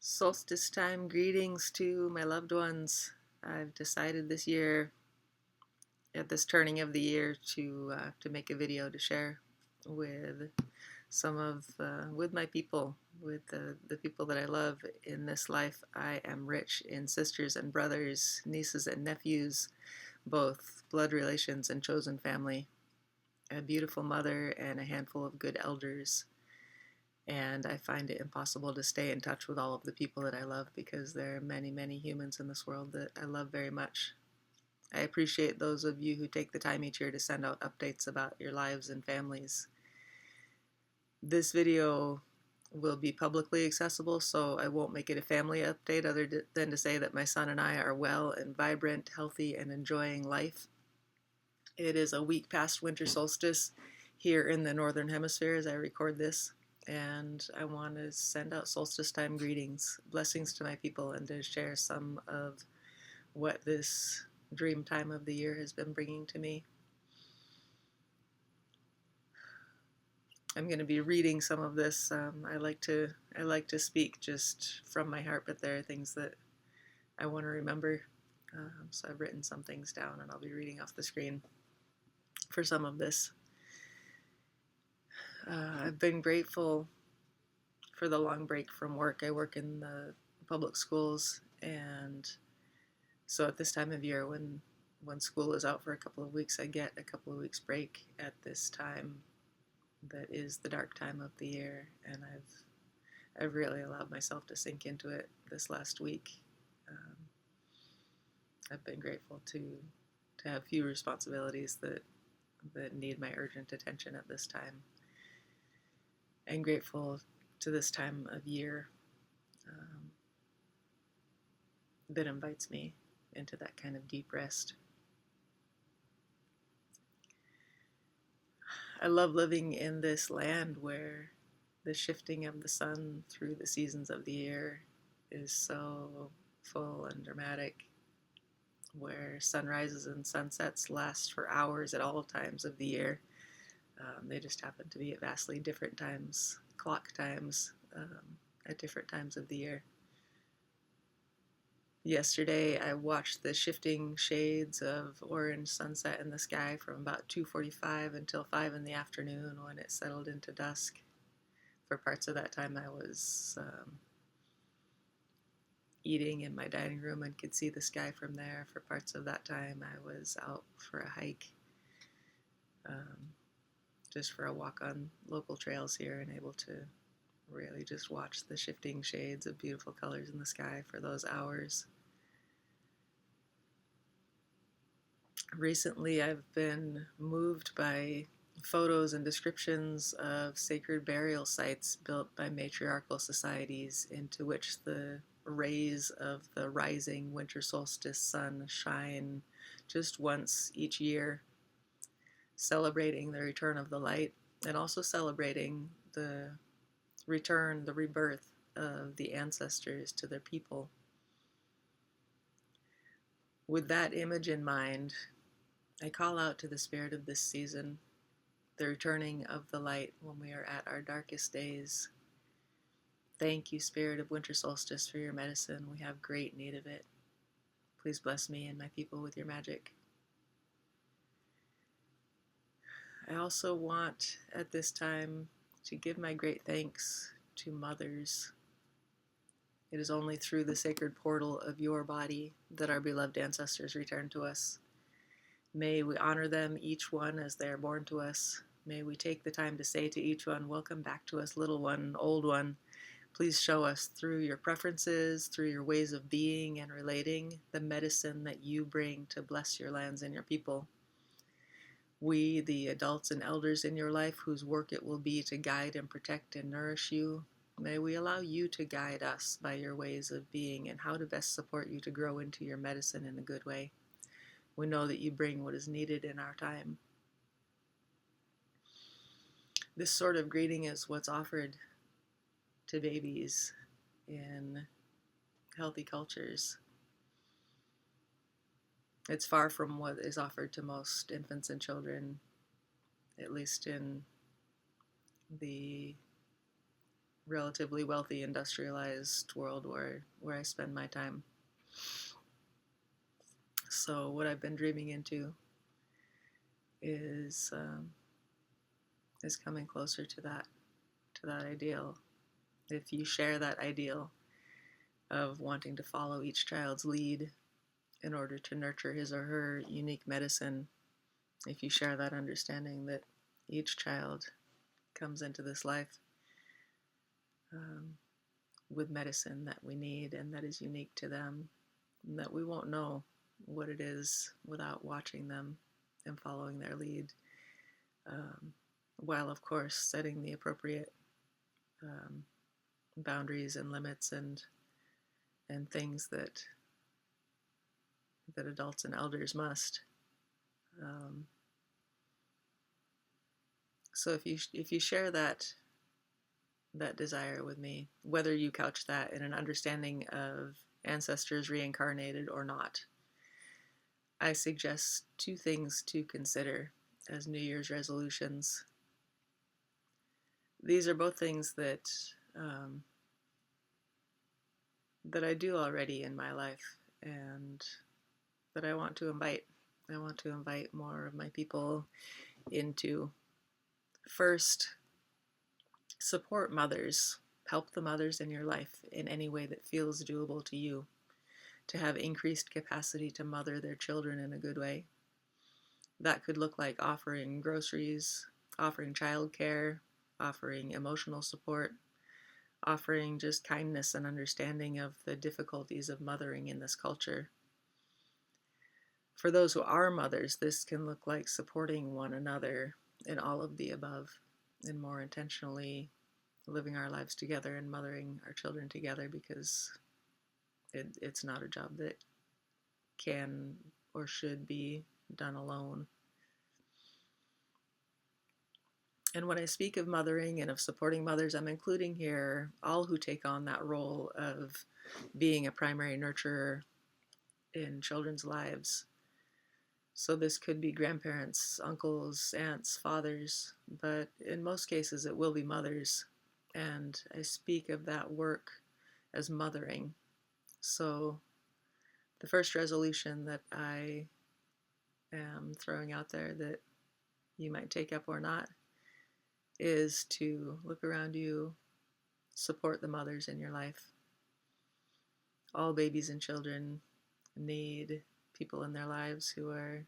Solstice time greetings to my loved ones. I've decided this year, at this turning of the year, to make a video to share with with my people, with the people that I love in this life. I am rich in sisters and brothers, nieces and nephews, both blood relations and chosen family, a beautiful mother, and a handful of good elders. And I find it impossible to stay in touch with all of the people that I love because there are many, many humans in this world that I love very much. I appreciate those of you who take the time each year to send out updates about your lives and families. This video will be publicly accessible, so I won't make it a family update other than to say that my son and I are well and vibrant, healthy, and enjoying life. It is a week past winter solstice here in the Northern Hemisphere as I record this. And I want to send out solstice time greetings, blessings to my people, and to share some of what this dream time of the year has been bringing to me. I'm going to be reading some of this. I like to speak just from my heart, but there are things that I want to remember. So I've written some things down, and I'll be reading off the screen for some of this. I've been grateful for the long break from work. I work in the public schools, and so at this time of year when school is out for a couple of weeks, I get a couple of weeks break at this time that is the dark time of the year, and I've really allowed myself to sink into it this last week. I've been grateful to have few responsibilities that need my urgent attention at this time. I'm grateful to this time of year that invites me into that kind of deep rest. I love living in this land where the shifting of the sun through the seasons of the year is so full and dramatic, where sunrises and sunsets last for hours at all times of the year. They just happen to be at vastly different times, clock times, at different times of the year. Yesterday, I watched the shifting shades of orange sunset in the sky from about 2:45 until 5 in the afternoon when it settled into dusk. For parts of that time, I was eating in my dining room and could see the sky from there. For parts of that time, I was out for a hike, just for a walk on local trails here, and able to really just watch the shifting shades of beautiful colors in the sky for those hours. Recently, I've been moved by photos and descriptions of sacred burial sites built by matriarchal societies into which the rays of the rising winter solstice sun shine just once each year, celebrating the return of the light and also celebrating the return, the rebirth of the ancestors to their people. With that image in mind, I call out to the spirit of this season, the returning of the light when we are at our darkest days. Thank you, spirit of winter solstice, for your medicine. We have great need of it. Please bless me and my people with your magic. I also want, at this time, to give my great thanks to mothers. It is only through the sacred portal of your body that our beloved ancestors return to us. May we honor them, each one, as they are born to us. May we take the time to say to each one, welcome back to us, little one, old one. Please show us through your preferences, through your ways of being and relating, the medicine that you bring to bless your lands and your people. We, the adults and elders in your life, whose work it will be to guide and protect and nourish you, may we allow you to guide us by your ways of being and how to best support you to grow into your medicine in a good way. We know that you bring what is needed in our time. This sort of greeting is what's offered to babies in healthy cultures. It's far from what is offered to most infants and children, at least in the relatively wealthy, industrialized world where I spend my time. So what I've been dreaming into is coming closer to that ideal. If you share that ideal of wanting to follow each child's lead in order to nurture his or her unique medicine, if you share that understanding that each child comes into this life um, with medicine that we need and that is unique to them, and that we won't know what it is without watching them and following their lead, while of course setting the appropriate um, boundaries and limits and things that adults and elders must. Um, so if you share that desire with me, whether you couch that in an understanding of ancestors reincarnated or not, I suggest two things to consider as New Year's resolutions. These are both things that I do already in my life and that I want to invite. I want to invite more of my people into. First, support mothers. Help the mothers in your life in any way that feels doable to you, to have increased capacity to mother their children in a good way. That could look like offering groceries, offering childcare, offering emotional support, offering just kindness and understanding of the difficulties of mothering in this culture. For those who are mothers, this can look like supporting one another in all of the above and more intentionally living our lives together and mothering our children together, because it's not a job that can or should be done alone. And when I speak of mothering and of supporting mothers, I'm including here all who take on that role of being a primary nurturer in children's lives. So this could be grandparents, uncles, aunts, fathers, but in most cases it will be mothers. And I speak of that work as mothering. So the first resolution that I am throwing out there that you might take up or not is to look around you, support the mothers in your life. All babies and children need people in their lives who are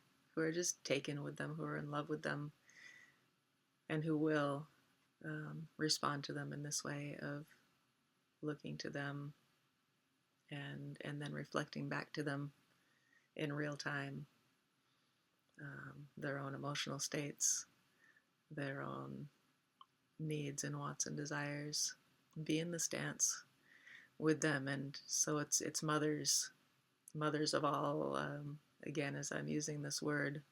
just taken with them, who are in love with them, and who will respond to them in this way of looking to them and then reflecting back to them in real time their own emotional states, their own needs and wants and desires. Be in the stance with them. And so it's mothers of all, again, as I'm using this word,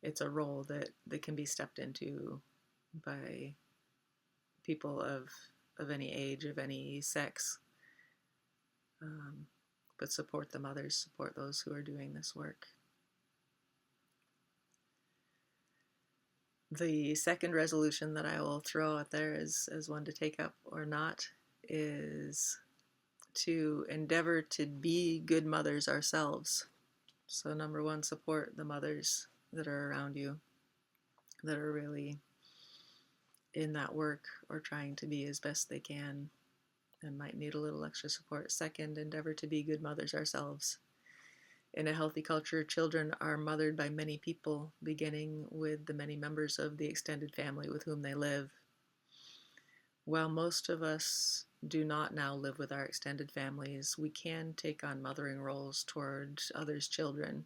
it's a role that can be stepped into by people of any age, of any sex. But support the mothers, support those who are doing this work. The second resolution that I will throw out there as one to take up or not is to endeavor to be good mothers ourselves. So number one, support the mothers that are around you, that are really in that work or trying to be as best they can and might need a little extra support. Second, endeavor to be good mothers ourselves. In a healthy culture, children are mothered by many people, beginning with the many members of the extended family with whom they live. While most of us do not now live with our extended families, we can take on mothering roles toward others' children.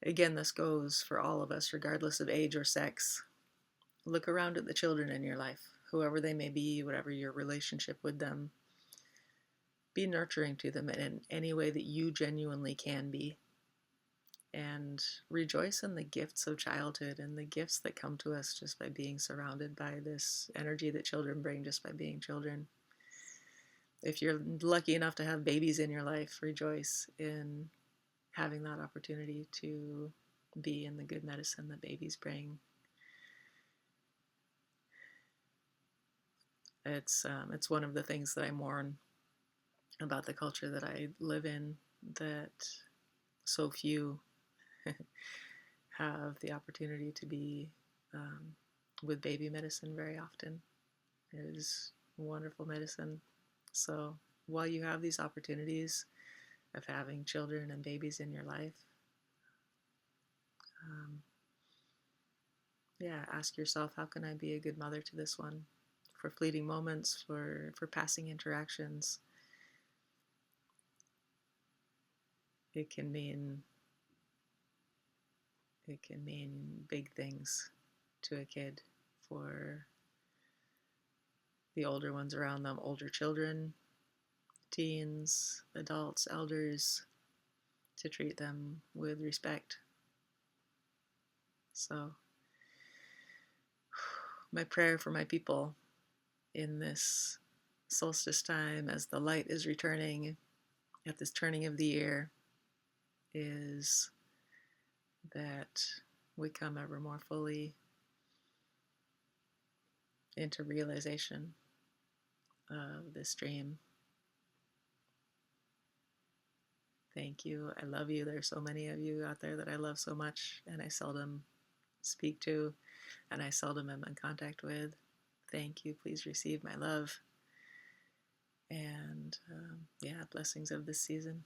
Again, this goes for all of us, regardless of age or sex. Look around at the children in your life, whoever they may be, whatever your relationship with them. Be nurturing to them in any way that you genuinely can be. And rejoice in the gifts of childhood and the gifts that come to us just by being surrounded by this energy that children bring just by being children. If you're lucky enough to have babies in your life, rejoice in having that opportunity to be in the good medicine that babies bring. It's one of the things that I mourn about the culture that I live in, that so few have the opportunity to be with baby medicine very often. It is wonderful medicine. So while you have these opportunities of having children and babies in your life, um, yeah, ask yourself, how can I be a good mother to this one? For fleeting moments, for passing interactions, it can mean big things to a kid. For the older ones around them, older children, teens, adults, elders, to treat them with respect. So my prayer for my people in this solstice time, as the light is returning at this turning of the year, is that we come ever more fully into realization of this dream. Thank you. I love you. There's so many of you out there that I love so much, and I seldom speak to, and I seldom am in contact with. Thank you. Please receive my love. And yeah, blessings of this season.